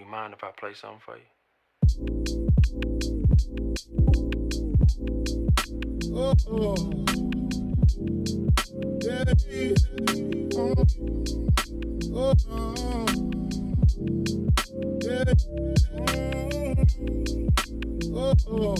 You mind if I play something for you? Oh, oh. Yeah. Oh, oh. Yeah. Oh, oh.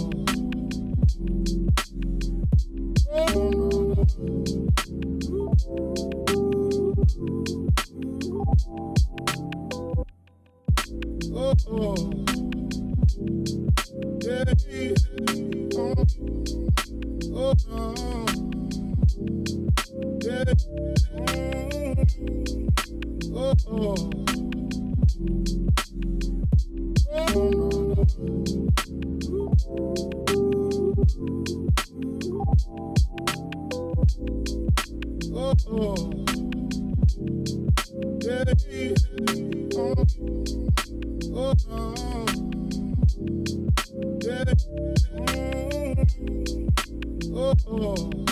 Oh, oh. Yeah. Oh, oh. Yeah. Oh, oh. Oh, oh. Yeah. Oh, oh. Yeah. Oh, oh.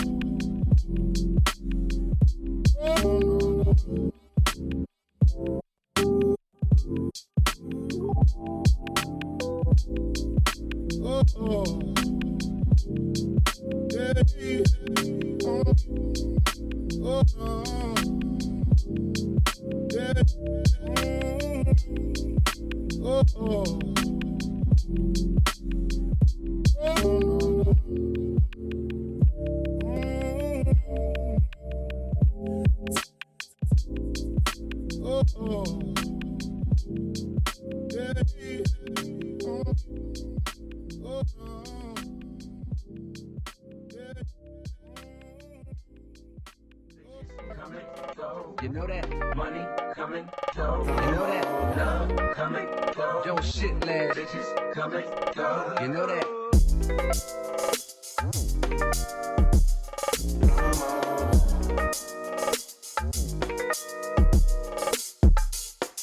Oh, oh. Yeah. Oh, oh. Yeah. Oh, oh. Oh, oh. Yeah. Oh, oh. You know that Money coming, go. You know that Love coming, go. yo shit lad. Bitches coming, go. You know that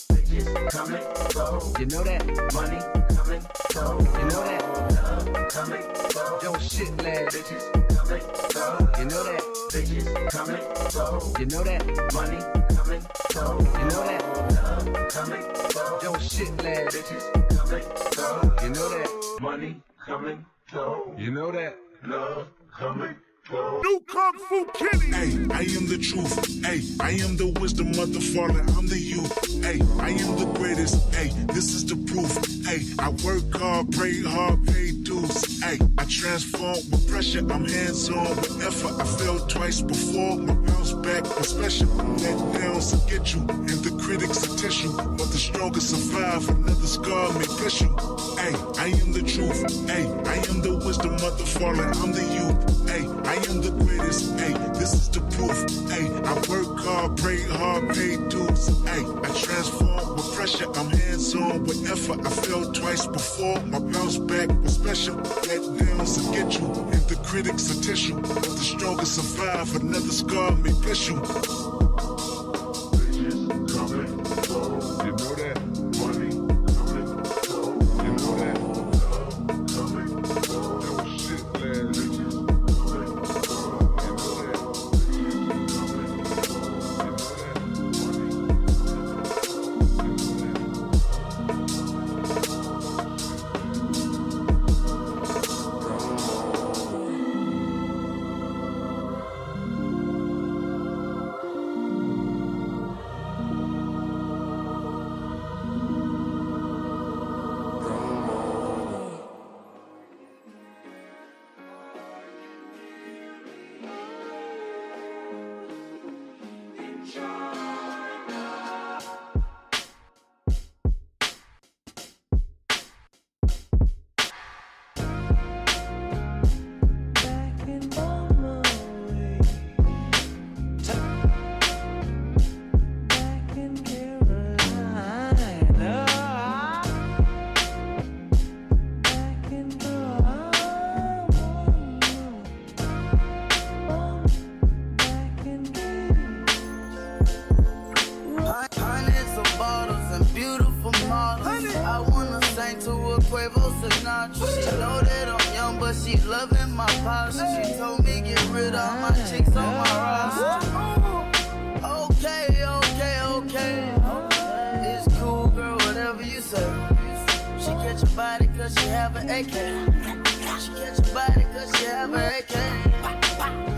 Bitches coming, go. You know that Money coming, go. You know that Love coming, go. yo shit lad. Bitches coming, go. You know that Bitches coming, go. You know that Money coming, go. You know that Love coming, go. yo shit lad. Bitches coming, go. You know that Money coming, go. You know that Love coming, go. New Kung Fu Kitty. Hey, I am the truth. Hey, I am the wisdom of the fallen. I'm the youth. Hey, I am the greatest. Hey, this is the proof. Hey, I work hard, pray hard, pay dues. Hey, I transform with pressure. I'm hands-on with effort. I fell twice before. My bounce back was special. Let downs will get you, and the critics will test you. But the strongest survive. Another scar may bless you. Hey, I am the truth. Hey, I am the wisdom of the fallen. I'm the youth. Hey, I am the greatest. Hey, this is the proof. Hey, I work hard, pray hard, pay dues. Hey, I transform with pressure. I'm hands-on with effort. I fell twice before. My bounce back was special. Let downs will get you, and the critics will test you. But the strongest survive. Another scar may bless you. Bitches coming, go. You know that Money coming, go. You know that Love coming, go. yo shit lad. Bitches coming, go. You know that She know that I'm young, but she loving my posture. She told me get rid of my chicks on my roster. Okay, okay, okay. It's cool, girl, whatever you say. have an AK. She catch your body cause she have an AK.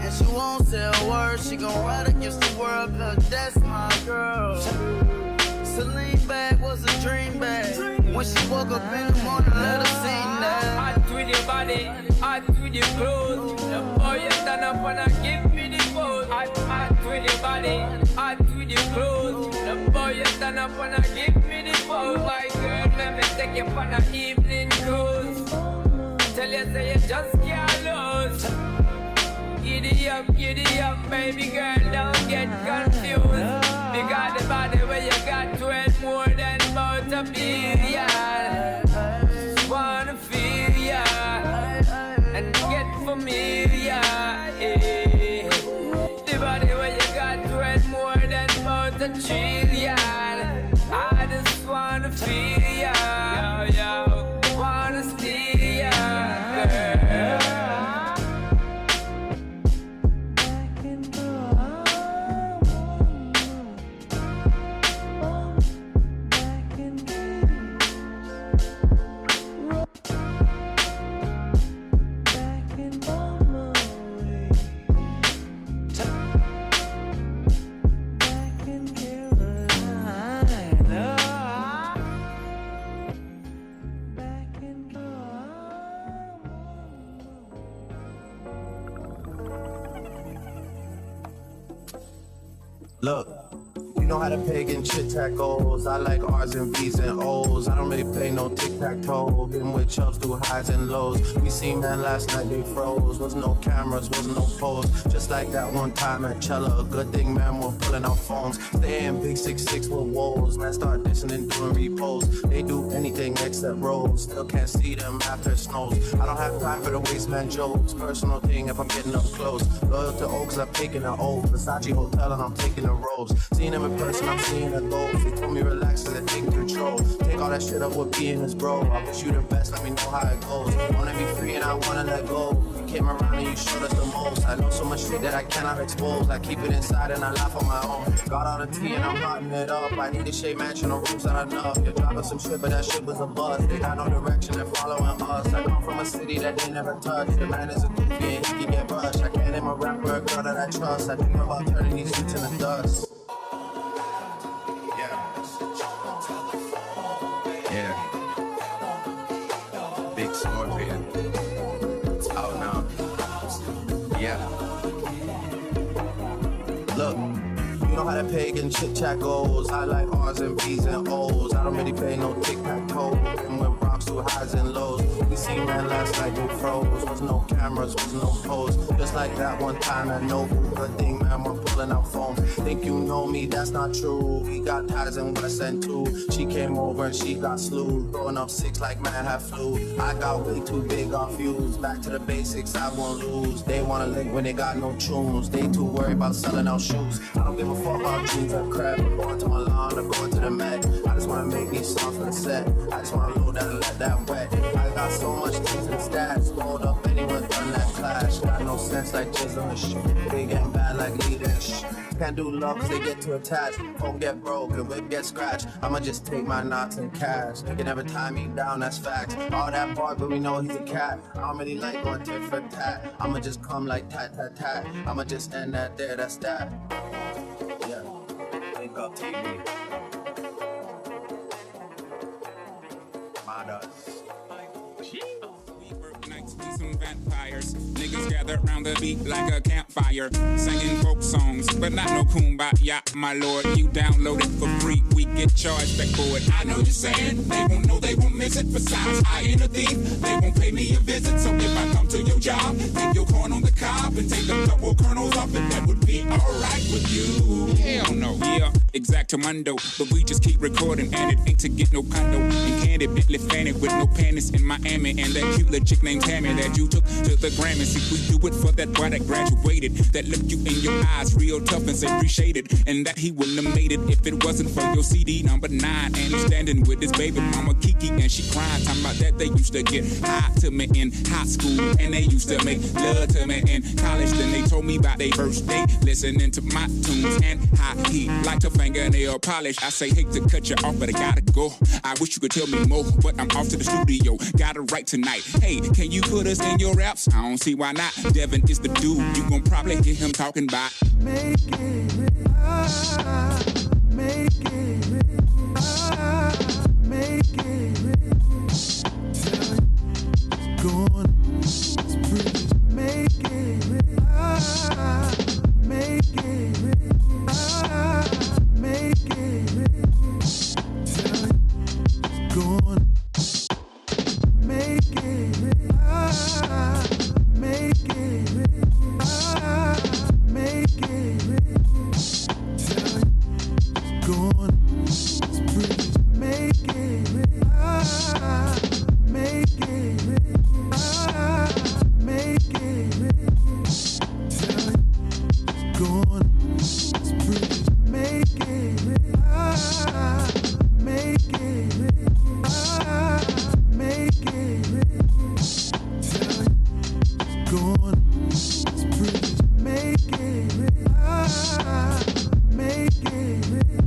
And she won't say a word, she gon' ride against the world cause that's my girl. Celine bag was a dream bag. When she woke up in the morning, let her sing that. Hot with your body, hot with your clothes. The boy you stand up and give me the pose. Hot with your body, hot with your clothes. The boy you stand up and give me the pose. My girl, let me take you for the evening cruise. Tell you say you just can't lose. Giddy up, baby girl, don't get confused. Because the body where you got to it more than about a billion. Wanna feel ya and get familiar. Eh. The body where you got to it more than about a trillion. I just wanna feel ya, yo, wanna steal ya, girl. Look, you know how to peg and chit-chat goes. I like R's and V's and O's. I don't really play no tic-tac-toe. Been with chubs through highs and lows. We seen man last night, they froze. Was no cameras, was no pose. Just like that one time at Cella. Good thing man, we're pulling out phones. Staying big 6'6" with woes. Man start dissing and doing repos. They do anything except rolls. Still can't see them after it snows. I don't have time for the wasteman jokes. Personal thing if I'm getting up close. Loyal to Oaks, I'm taking an oath. Versace Hotel and I'm taking the robes. Seeing them in person, I'm seeing the goals. They told me relax and they take control. Take all that shit up with being his bro. I wish you the best, let me know how it goes. Wanna be free and I wanna let go. You came around and you showed us the most. I know so much shit that I cannot expose. I keep it inside and I laugh on my own. Got all the tea and I'm hotting it up. I need a shade mansion, on roofs not enough. You're dropping some shit, but that shit was a buzz. They got no direction, they're following us. I come from a city that they never touched. The man is a goofy and he can get brushed. I can't name a rapper, a girl that I trust. I think about turning these streets into dust. Yeah. Big Scorpion. It's out now. Yeah. Look, you know how that peg and chit-chat goes. I like R's and V's and O's. I don't really play no tic-tac-toe. And when rocks through highs and lows. We seen man last night, they froze. Was no cameras, was no pose. Just like that one time at Noble. Good thing, man, we're pulling out phones. Think you know me, that's not true. We got ties in West End too. She came over and she got slewed. Throwing up 6 like man had flu. I got way too big off views. Back to the basics, I won't lose. They wanna link when they got no tunes. They too worried about selling out shoes. I don't give a fuck about jeans or crap. I'm going to my lawn or going to the Met. I just wanna make these songs for the set. I just wanna load that and let that wet. I got so much things and stats. Hold up, anyone done that clash. Got no sense like Jizzle and shit. Big and bad like leaders. Can't do love cause they get too attached. Phone get broke and whip get scratched. I'ma just take my knots and cash. They can never tie me down, that's facts. All that bark, but we know he's a cat. I don't really like going tit for tat. I'ma just come like tat tat tat. I'ma just end that there, that's that. Yeah, think up TV. Madas. Some vampires, niggas gather round the beat like a campfire, singing folk songs, but not no kumbaya, my lord. You download it for free, we get charged back for it. I know you're saying they won't know, they won't miss it. Besides, I ain't a thief, they won't pay me a visit. So if I come to your job, take your corn on the cob and take them double kernels off, and that would be alright with you. Hell no, yeah, exactamundo, but we just keep recording, and it ain't to get no condo. And candy Bentley Fanny with no panties in Miami, and that cute little chick named Tammy that you took to the Grammy. See, we do it for that boy that graduated, that looked you in your eyes real tough and said appreciated, and that he wouldn't have made it if it wasn't for your CD number 9. And he's standing with his baby mama Kiki, and she crying, talking about that they used to get high to me in high school, and they used to make love to me in college. Then they told me about their first date, listening to my tunes and how he liked to finger and nail polish. I say, hate to cut you off, but I gotta go. I wish you could tell me more, but I'm off to the studio. Gotta write tonight. Hey, can you put us in your raps? I don't see why not. Devin is the dude. You gon' probably hear him talking about. Make it right. Make it right. Make it right. Go on. Make it right. Make it right. Make it right. Go on. Make it right. Make it right. Make it right. Go on. Make it right. Make it right. Make it right. Go on. Make it right. Make it right. Make it right. Go on. Make it right. Make it right.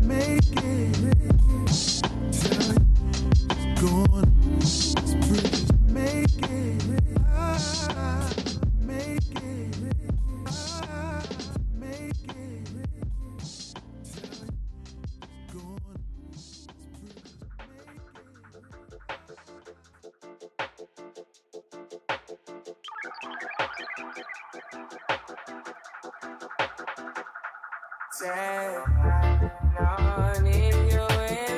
Make it right. Go on. Make it right. Make it right. Make it right. Go on. Say, I need you in